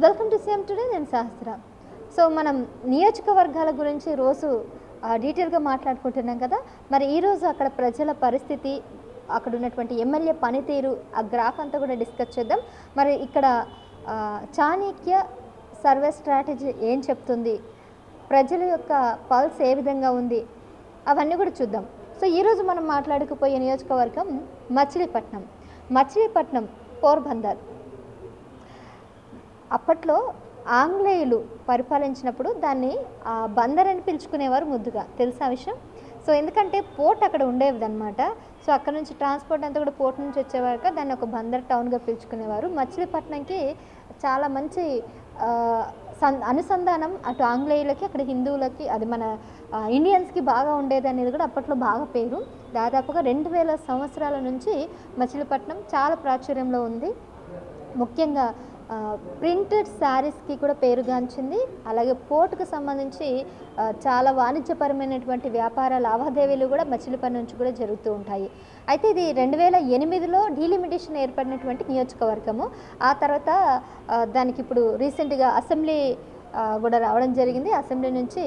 Welcome to CM today. నేను సహస్ర. So మనం నియోజకవర్గాల గురించి రోజు డీటెయిల్గా మాట్లాడుకుంటున్నాం కదా. మరి ఈరోజు అక్కడ ప్రజల పరిస్థితి, అక్కడ ఉన్నటువంటి ఎమ్మెల్యే పనితీరు, ఆ గ్రాఫ్ అంతా కూడా డిస్కస్ చేద్దాం. మరి ఇక్కడ చాణక్య సర్వే స్ట్రాటజీ ఏం చెప్తుంది, ప్రజల యొక్క పల్స్ ఏ విధంగా ఉంది, అవన్నీ కూడా చూద్దాం. సో ఈరోజు మనం మాట్లాడుకుపోయే నియోజకవర్గం మచిలీపట్నం పోర్బందర్. అప్పట్లో ఆంగ్లేయులు పరిపాలించినప్పుడు దాన్ని బందర్ అని పిలుచుకునేవారు ముద్దుగా. తెలుసా విషయం? సో ఎందుకంటే పోర్ట్ అక్కడ ఉండేదన్నమాట. సో అక్కడ నుంచి ట్రాన్స్పోర్ట్ అంతా కూడా పోర్ట్ నుంచి వచ్చేవారు, దాన్ని ఒక బందర్ టౌన్గా పిలుచుకునేవారు. మచిలీపట్నంకి చాలా మంచి అనుసంధానం అటు ఆంగ్లేయులకి, అక్కడ హిందువులకి, అది మన ఇండియన్స్కి బాగా ఉండేది అనేది కూడా అప్పట్లో బాగా పేరు. దాదాపుగా 2000 సంవత్సరాల నుంచి మచిలీపట్నం చాలా ప్రాచుర్యంలో ఉంది. ముఖ్యంగా ప్రింటెడ్ శారీస్కి కూడా పేరుగాంచింది. అలాగే పోర్టుకు సంబంధించి చాలా వాణిజ్యపరమైనటువంటి వ్యాపార లావాదేవీలు కూడా మచిలీపట్నం నుంచి కూడా జరుగుతూ ఉంటాయి. అయితే ఇది 2008లో డీలిమిటేషన్ ఏర్పడినటువంటి నియోజకవర్గము. ఆ తర్వాత దానికి ఇప్పుడు రీసెంట్గా అసెంబ్లీ కూడా రావడం జరిగింది. అసెంబ్లీ నుంచి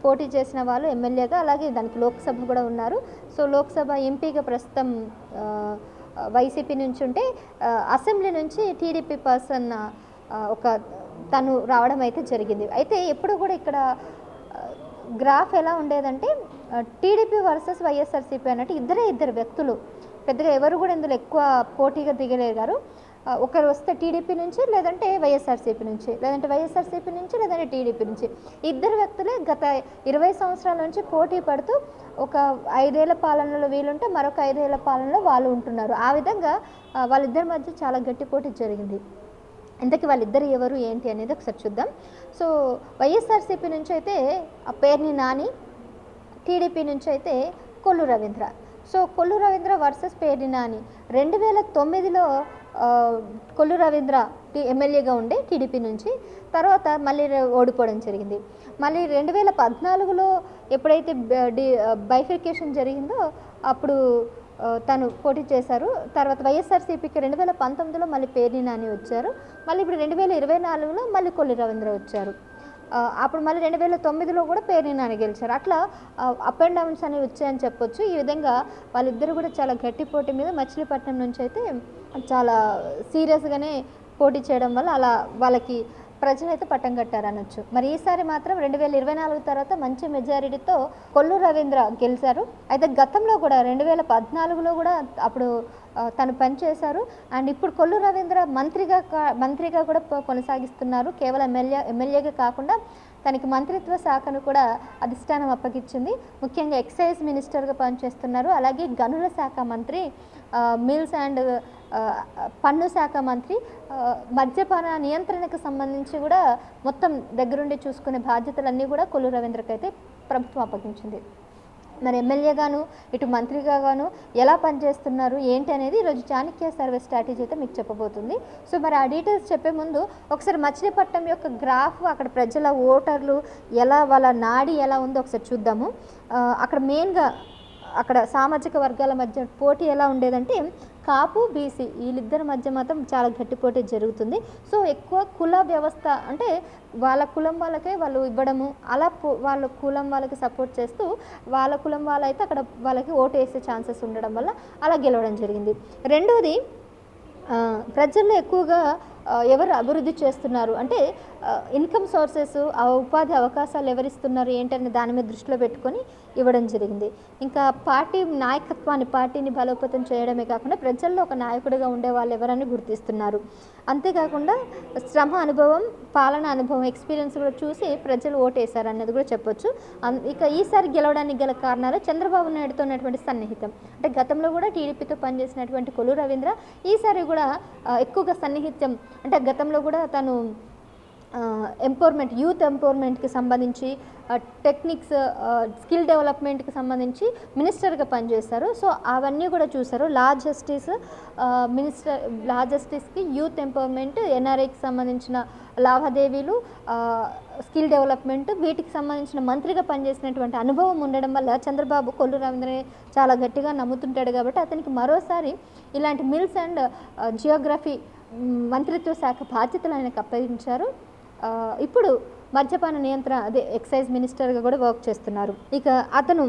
పోటీ చేసిన వాళ్ళు ఎమ్మెల్యేగా, అలాగే దానికి లోక్సభ కూడా ఉన్నారు. సో లోక్సభ ఎంపీగా ప్రస్తుతం వైసీపీ నుంచి ఉంటే, అసెంబ్లీ నుంచి టీడీపీ పర్సన్ తను రావడం అయితే జరిగింది. అయితే ఎప్పుడు కూడా ఇక్కడ గ్రాఫ్ ఎలా ఉండేదంటే టీడీపీ వర్సెస్ వైఎస్ఆర్సీపీ అన్నట్టు ఇద్దరు వ్యక్తులు, పెద్దగా ఎవరు కూడా ఇందులో ఎక్కువ పోటీగా దిగలేరు. ఒకరు వస్తే టీడీపీ నుంచి, లేదంటే వైఎస్ఆర్సీపీ నుంచి, లేదంటే వైఎస్ఆర్సీపీ నుంచి, లేదంటే టీడీపీ నుంచి. ఇద్దరు వ్యక్తులే గత 20 సంవత్సరాల నుంచి పోటీ పడుతూ ఒక 5 ఏళ్ల పాలనలో వీలుంటే మరొక 5 ఏళ్ల పాలనలో వాళ్ళు ఉంటున్నారు. ఆ విధంగా వాళ్ళిద్దరి మధ్య చాలా గట్టి పోటీ జరిగింది. ఇంతకీ వాళ్ళిద్దరు ఎవరు ఏంటి అనేది ఒకసారి చూద్దాం. సో వైఎస్ఆర్సీపీ నుంచి అయితే పేర్ని నాని, టీడీపీ నుంచి అయితే కొల్లు రవీంద్ర. So Kollu Ravindra versus Perni Nani. 2009లో కొల్లు రవీంద్ర ఎమ్మెల్యేగా ఉండే టీడీపీ నుంచి, తర్వాత మళ్ళీ ఓడిపోవడం జరిగింది. మళ్ళీ 2014లో ఎప్పుడైతే బైఫికేషన్ జరిగిందో అప్పుడు తను పోటీ చేశారు. తర్వాత వైఎస్ఆర్సీపీకి 2019లో మళ్ళీ పేర్ని నాని వచ్చారు. మళ్ళీ ఇప్పుడు 2024లో మళ్ళీ కొల్లు రవీంద్ర వచ్చారు. అప్పుడు మళ్ళీ 2009లో కూడా పేర్ని నాని గెలిచారు. అట్లా అప్ అండ్ డౌన్స్ అనేవి వచ్చాయని చెప్పొచ్చు. ఈ విధంగా వాళ్ళిద్దరు కూడా చాలా గట్టి పోటీ మీద మచిలీపట్నం నుంచి అయితే చాలా సీరియస్గానే పోటీ చేయడం వల్ల అలా వాళ్ళకి ప్రజలైతే పట్టం కట్టారనొచ్చు. మరి ఈసారి మాత్రం 2024 తర్వాత మంచి మెజారిటీతో కొల్లు రవీంద్ర గెలిచారు. అయితే గతంలో కూడా 2014లో కూడా అప్పుడు తను పనిచేశారు. అండ్ ఇప్పుడు కొల్లు రవీంద్ర మంత్రిగా కూడా కొనసాగిస్తున్నారు. కేవలం ఎమ్మెల్యేగా కాకుండా తనకి మంత్రిత్వ శాఖను కూడా అధిష్టానం అప్పగించింది. ముఖ్యంగా ఎక్సైజ్ మినిస్టర్గా పనిచేస్తున్నారు. అలాగే గనుల శాఖ మంత్రి, మిల్స్ అండ్ పన్ను శాఖ మంత్రి, మద్యపాన నియంత్రణకు సంబంధించి కూడా మొత్తం దగ్గరుండి చూసుకునే బాధ్యతలన్నీ కూడా కొల్లు రవీంద్రకి అయితే ప్రభుత్వం అప్పగించింది. మరి ఎమ్మెల్యేగాను ఇటు మంత్రిగాను ఎలా పనిచేస్తున్నారు ఏంటి అనేది ఈరోజు చాణక్య సర్వే స్ట్రాటజీ అయితే మీకు చెప్పబోతుంది. సో మరి ఆ డీటెయిల్స్ చెప్పే ముందు ఒకసారి మచిలీపట్నం యొక్క గ్రాఫ్, అక్కడ ప్రజల ఓటర్లు ఎలా, వాళ్ళ నాడి ఎలా ఉందో ఒకసారి చూద్దాము. అక్కడ మెయిన్గా అక్కడ సామాజిక వర్గాల మధ్య పోటీ ఎలా ఉండేదంటే కాపు, బీసీ వీళ్ళిద్దరి మధ్య మాత్రం చాలా గట్టి పోటీ జరుగుతుంది. సో ఎక్కువ కుల వ్యవస్థ, అంటే వాళ్ళ కులం వాళ్ళకే వాళ్ళు ఇవ్వడము, అలా వాళ్ళ కులం వాళ్ళకి సపోర్ట్ చేస్తూ వాళ్ళ కులం వాళ్ళైతే అక్కడ వాళ్ళకి ఓటు వేసే ఛాన్సెస్ ఉండడం వల్ల అలా గెలవడం జరిగింది. రెండోది, ప్రజల్లో ఎక్కువగా ఎవరు అభివృద్ధి చేస్తున్నారు అంటే ఇన్కమ్ సోర్సెస్, ఉపాధి అవకాశాలు ఎవరిస్తున్నారు ఏంటనే దాని మీద దృష్టిలో పెట్టుకొని ఇవ్వడం జరిగింది. ఇంకా పార్టీ నాయకత్వాన్ని, పార్టీని బలోపేతం చేయడమే కాకుండా ప్రజల్లో ఒక నాయకుడిగా ఉండే వాళ్ళు ఎవరని గుర్తిస్తున్నారు. అంతేకాకుండా శ్రమ అనుభవం, పాలన అనుభవం, ఎక్స్పీరియన్స్ కూడా చూసి ప్రజలు ఓటేశారు అనేది కూడా చెప్పొచ్చు. ఇక ఈసారి గెలవడానికి గల కారణాలు చంద్రబాబు నాయుడుతో ఉన్నటువంటి సన్నిహితం. అంటే గతంలో కూడా టీడీపీతో పనిచేసినటువంటి కొల్లు రవీంద్ర ఈసారి కూడా ఎక్కువగా సన్నిహిత్యం, అంటే గతంలో కూడా తను యూత్ ఎంపవర్మెంట్కి సంబంధించి, టెక్నిక్స్, స్కిల్ డెవలప్మెంట్కి సంబంధించి మినిస్టర్గా పనిచేశారు. సో అవన్నీ కూడా చూశారు. లా జస్టిస్కి యూత్ ఎంపవర్మెంట్, ఎన్ఆర్ఐకి సంబంధించిన లావాదేవీలు, స్కిల్ డెవలప్మెంట్ వీటికి సంబంధించిన మంత్రిగా పనిచేసినటువంటి అనుభవం ఉండడం వల్ల చంద్రబాబు కొల్లు రవీంద్రని చాలా గట్టిగా నమ్ముతుంటాడు కాబట్టి అతనికి మరోసారి ఇలాంటి మిల్స్ అండ్ జియోగ్రఫీ మంత్రిత్వ శాఖ బాధ్యతలు ఆయనకు అప్పగించారు. ఇప్పుడు మద్యపాన నియంత్రణ అదే ఎక్సైజ్ మినిస్టర్గా కూడా వర్క్ చేస్తున్నారు. ఇక అతను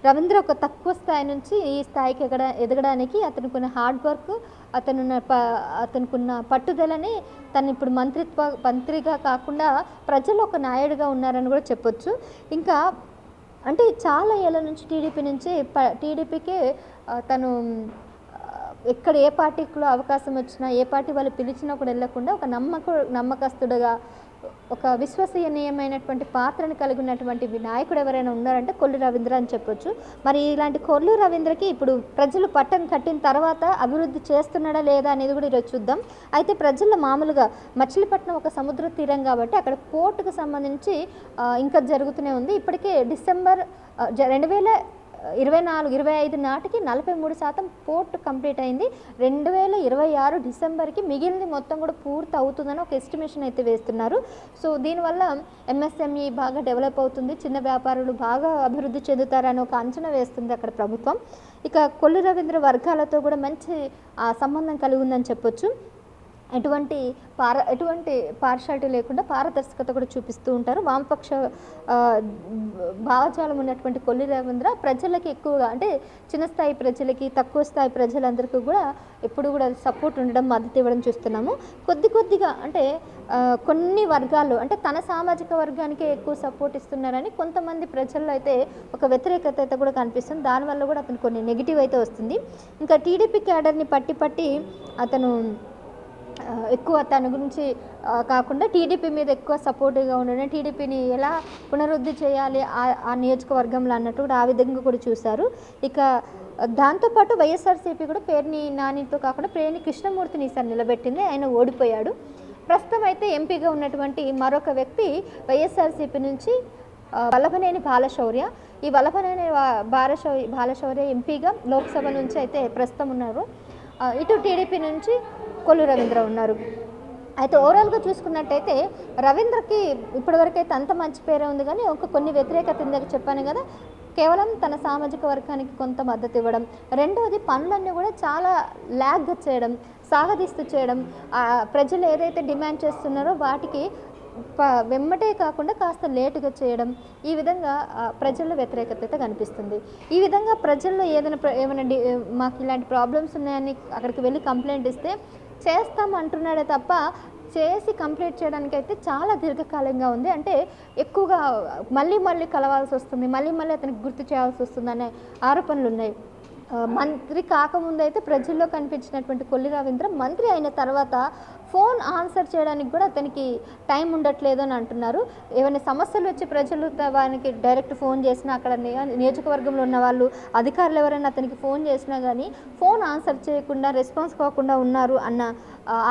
రవీంద్ర ఒక తక్కువ స్థాయి నుంచి ఈ స్థాయికి ఎదగడానికి అతనుకున్న హార్డ్ వర్క్, అతనుకున్న పట్టుదలని తను ఇప్పుడు మంత్రిగా కాకుండా ప్రజలు ఒక నాయుడుగా ఉన్నారని కూడా చెప్పొచ్చు. ఇంకా అంటే చాలా ఏళ్ళ నుంచి టీడీపీకి తను ఎక్కడ ఏ పార్టీలో అవకాశం వచ్చినా ఏ పార్టీ వాళ్ళు పిలిచినా కూడా వెళ్ళకుండా ఒక నమ్మకస్తుడుగా ఒక విశ్వసనీయమైనటువంటి పాత్రను కలిగి ఉన్నటువంటి నాయకుడు ఎవరైనా ఉన్నారంటే కొల్లు రవీంద్ర అని చెప్పొచ్చు. మరి ఇలాంటి కొల్లు రవీంద్రకి ఇప్పుడు ప్రజలు పట్టం కట్టిన తర్వాత అభివృద్ధి చేస్తున్నాడా లేదా అనేది కూడా ఈరోజు చూద్దాం. అయితే ప్రజల్లో మామూలుగా మచిలీపట్నం ఒక సముద్ర తీరం కాబట్టి అక్కడ పోర్టుకు సంబంధించి ఇంకా జరుగుతూనే ఉంది. ఇప్పటికే డిసెంబర్ 2024-25 నాటికి 43% పోర్ట్ కంప్లీట్ అయింది. 2026 డిసెంబర్కి మిగిలింది మొత్తం కూడా పూర్తి అవుతుందని ఒక ఎస్టిమేషన్ అయితే వేస్తున్నారు. సో దీనివల్ల ఎంఎస్ఎంఈ బాగా డెవలప్ అవుతుంది, చిన్న వ్యాపారులు బాగా అభివృద్ధి చెందుతారని ఒక అంచనా వేస్తుంది అక్కడ ప్రభుత్వం. ఇక కొల్లు రవీంద్ర వర్గాలతో కూడా మంచి సంబంధం కలిగి ఉందని చెప్పొచ్చు. ఎటువంటి పార్షాలిటీ లేకుండా పారదర్శకత కూడా చూపిస్తూ ఉంటారు. వామపక్ష భావజాలం ఉన్నటువంటి కొల్లు రవీంద్ర ప్రజలకి ఎక్కువగా అంటే చిన్న స్థాయి ప్రజలకి, తక్కువ స్థాయి ప్రజలందరికీ కూడా ఎప్పుడు కూడా సపోర్ట్ ఉండడం, మద్దతు ఇవ్వడం చూస్తున్నాము. కొద్దిగా అంటే కొన్ని వర్గాలు అంటే తన సామాజిక వర్గానికే ఎక్కువ సపోర్ట్ ఇస్తున్నారని కొంతమంది ప్రజల్లో అయితే ఒక వ్యతిరేకత అయితే కూడా కనిపిస్తుంది. దానివల్ల కూడా అతను కొన్ని నెగిటివ్ అయితే వస్తుంది. ఇంకా టీడీపీ క్యాడర్ని పట్టి అతను ఎక్కువ తన గురించి కాకుండా టీడీపీ మీద ఎక్కువ సపోర్టివ్గా ఉండడం, టీడీపీని ఎలా పునరుద్ధి చేయాలి ఆ నియోజకవర్గంలో అన్నట్టు కూడా ఆ విధంగా కూడా చూశారు. ఇక దాంతోపాటు వైఎస్ఆర్సీపీ కూడా పేర్ని నానితో కాకుండా పేర్ని కృష్ణమూర్తిని ఈసారి నిలబెట్టింది. ఆయన ఓడిపోయాడు. ప్రస్తుతం అయితే ఎంపీగా ఉన్నటువంటి మరొక వ్యక్తి వైఎస్ఆర్సీపీ నుంచి వల్లభనేని బాలశౌర్య. ఈ వల్లభనేని బాలశౌర్య ఎంపీగా లోక్సభ నుంచి అయితే ప్రస్తుతం ఉన్నారు. ఇటు టీడీపీ నుంచి కొల్లు రవీంద్ర ఉన్నారు. అయితే ఓవరాల్గా చూసుకున్నట్టయితే రవీంద్రకి ఇప్పటివరకైతే అంత మంచి పేరే ఉంది, కానీ కొన్ని వ్యతిరేకత ఇందాక చెప్పాను కదా, కేవలం తన సామాజిక వర్గానికి కొంత మద్దతు ఇవ్వడం, రెండవది పనులన్నీ కూడా చాలా ల్యాగ్గా చేయడం, సాగదీస్తూ చేయడం, ప్రజలు ఏదైతే డిమాండ్ చేస్తున్నారో వాటికి వెమ్మటే కాకుండా కాస్త లేటుగా చేయడం, ఈ విధంగా ప్రజల్లో వ్యతిరేకత అయితే కనిపిస్తుంది. ఈ విధంగా ప్రజల్లో ఏమైనా మాకు ఇలాంటి ప్రాబ్లమ్స్ ఉన్నాయని అక్కడికి వెళ్ళి కంప్లైంట్ ఇస్తే చేస్తాం అంటున్నాడే తప్ప చేసి కంప్లీట్ చేయడానికి అయితే చాలా దీర్ఘకాలంగా ఉంది. అంటే ఎక్కువగా మళ్ళీ కలవాల్సి వస్తుంది, మళ్ళీ అతనికి గుర్తు చేయాల్సి వస్తుంది అనే ఆరోపణలు ఉన్నాయి. మంత్రి కాకముందు అయితే ప్రజల్లో కనిపించినటువంటి కొల్లు రవీంద్ర మంత్రి అయిన తర్వాత ఫోన్ ఆన్సర్ చేయడానికి కూడా అతనికి టైం ఉండట్లేదు అని అంటున్నారు. ఏమైనా సమస్యలు వచ్చి ప్రజలు వానికి డైరెక్ట్ ఫోన్ చేసినా, అక్కడ నియోజకవర్గంలో ఉన్న వాళ్ళు అధికారులు ఎవరైనా అతనికి ఫోన్ చేసినా కానీ ఫోన్ ఆన్సర్ చేయకుండా రెస్పాన్స్ కాకుండా ఉన్నారు అన్న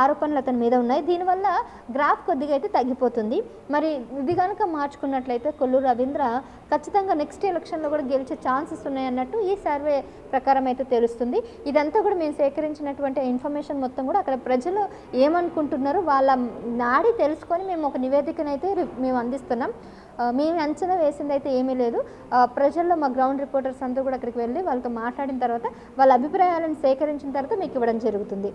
ఆరోపణలు అతని మీద ఉన్నాయి. దీనివల్ల గ్రాఫ్ కొద్దిగా అయితే తగ్గిపోతుంది. మరి ఇది కనుక మార్చుకున్నట్లయితే కొల్లు రవీంద్ర ఖచ్చితంగా నెక్స్ట్ ఎలక్షన్లో కూడా గెలిచే ఛాన్సెస్ ఉన్నాయన్నట్టు ఈ సర్వే ప్రకారం అయితే తెలుస్తుంది. ఇదంతా కూడా మేము సేకరించినటువంటి ఇన్ఫర్మేషన్ మొత్తం కూడా అక్కడ ప్రజలు ఏమనుకుంటున్నారో వాళ్ళ నాడి తెలుసుకొని మేము ఒక నివేదికనైతే మేము అందిస్తున్నాం. మేము అంచనా వేసింది అయితే ఏమీ లేదు. ప్రజల్లో మా గ్రౌండ్ రిపోర్టర్స్ అందరూ కూడా అక్కడికి వెళ్ళి వాళ్ళతో మాట్లాడిన తర్వాత వాళ్ళ అభిప్రాయాలను సేకరించిన తర్వాత మీకు ఇవ్వడం జరుగుతుంది.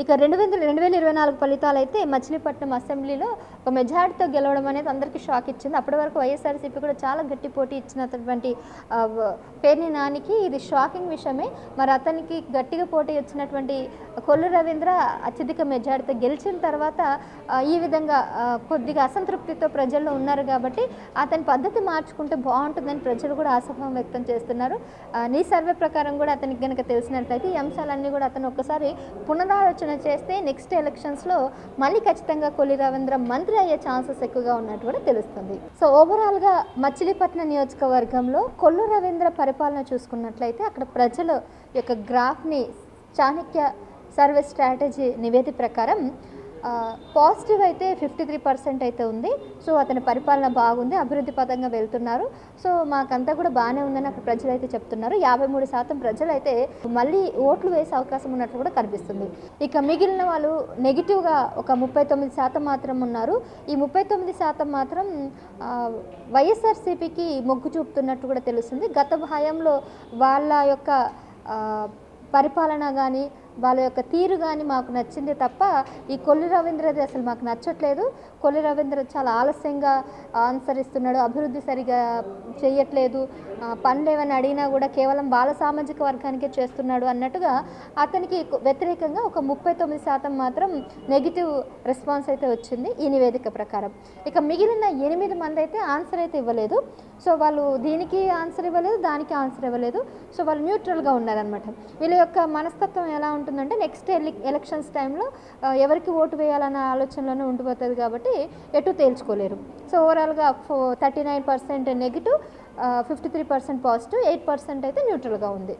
ఇక 2024 ఫలితాలు అయితే మచిలీపట్నం అసెంబ్లీలో ఒక మెజార్టీతో గెలవడం అనేది అందరికీ షాక్ ఇచ్చింది. అప్పటి వరకు వైఎస్ఆర్సీపీ కూడా చాలా గట్టి పోటీ ఇచ్చినటువంటి పేర్ని నానికి ఇది షాకింగ్ విషయమే. మరి అతనికి గట్టిగా పోటీ ఇచ్చినటువంటి కొల్లు రవీంద్ర అత్యధిక మెజార్టీతో గెలిచిన తర్వాత ఈ విధంగా కొద్దిగా అసంతృప్తితో ప్రజల్లో ఉన్నారు కాబట్టి అతని పద్ధతి మార్చుకుంటే బాగుంటుందని ప్రజలు కూడా ఆశాభావం వ్యక్తం చేస్తున్నారు. నీ సర్వే ప్రకారం కూడా అతనికి కనుక తెలిసినట్లయితే ఈ అంశాలన్నీ కూడా అతను ఒక్కసారి పునరాలోచన చేస్తే నెక్స్ట్ ఎలక్షన్స్లో మళ్ళీ ఖచ్చితంగా కొల్లు రవీంద్ర మంత్రి అయ్యే ఛాన్సెస్ ఎక్కువగా ఉన్నట్టు కూడా తెలుస్తుంది. సో ఓవరాల్గా మచిలీపట్నం నియోజకవర్గంలో కొల్లు రవీంద్ర పరిపాలన చూసుకున్నట్లయితే అక్కడ ప్రజల యొక్క గ్రాఫ్ని చాణక్య సర్వే స్ట్రాటజీ నివేదిక ప్రకారం పాజిటివ్ అయితే 53% అయితే ఉంది. సో అతని పరిపాలన బాగుంది, అభివృద్ధి పదంగా వెళ్తున్నారు. సో మాకంతా కూడా బాగానే ఉందని అక్కడ ప్రజలైతే చెప్తున్నారు. 53% ప్రజలైతే మళ్ళీ ఓట్లు వేసే అవకాశం ఉన్నట్లు కూడా కనిపిస్తుంది. ఇక మిగిలిన వాళ్ళు నెగిటివ్గా ఒక 39% మాత్రం ఉన్నారు. ఈ 39% మాత్రం వైఎస్ఆర్సీపీకి మొగ్గు చూపుతున్నట్టు కూడా తెలుస్తుంది. గత హయాంలో వాళ్ళ యొక్క పరిపాలన కానీ వాళ్ళ యొక్క తీరు కానీ మాకు నచ్చింది తప్ప ఈ కొల్లు రవీంద్రది అసలు మాకు నచ్చట్లేదు. కొల్లు రవీంద్ర చాలా ఆలస్యంగా ఆన్సర్ ఇస్తున్నాడు, అభివృద్ధి సరిగా చేయట్లేదు, పనులు ఏమైనా అడిగినా కూడా కేవలం బాల సామాజిక వర్గానికే చేస్తున్నాడు అన్నట్టుగా అతనికి వ్యతిరేకంగా ఒక 39% మాత్రం నెగిటివ్ రెస్పాన్స్ అయితే వచ్చింది ఈ నివేదిక ప్రకారం. ఇక మిగిలిన 8 మంది అయితే ఆన్సర్ అయితే ఇవ్వలేదు. సో వాళ్ళు దీనికి ఆన్సర్ ఇవ్వలేదు, దానికి ఆన్సర్ ఇవ్వలేదు. సో వాళ్ళు న్యూట్రల్గా ఉన్నారనమాట. వీళ్ళ యొక్క మనస్తత్వం ఎలా ఉంటుందంటే నెక్స్ట్ ఎలక్షన్స్ టైంలో ఎవరికి ఓటు వేయాలన్న ఆలోచనలోనే ఉండిపోతుంది కాబట్టి ఎటు తేల్చుకోలేరు. సో ఓవరాల్గా 39% నెగిటివ్, 53% పాజిటివ్, 8% అయితే న్యూట్రల్గా ఉంది.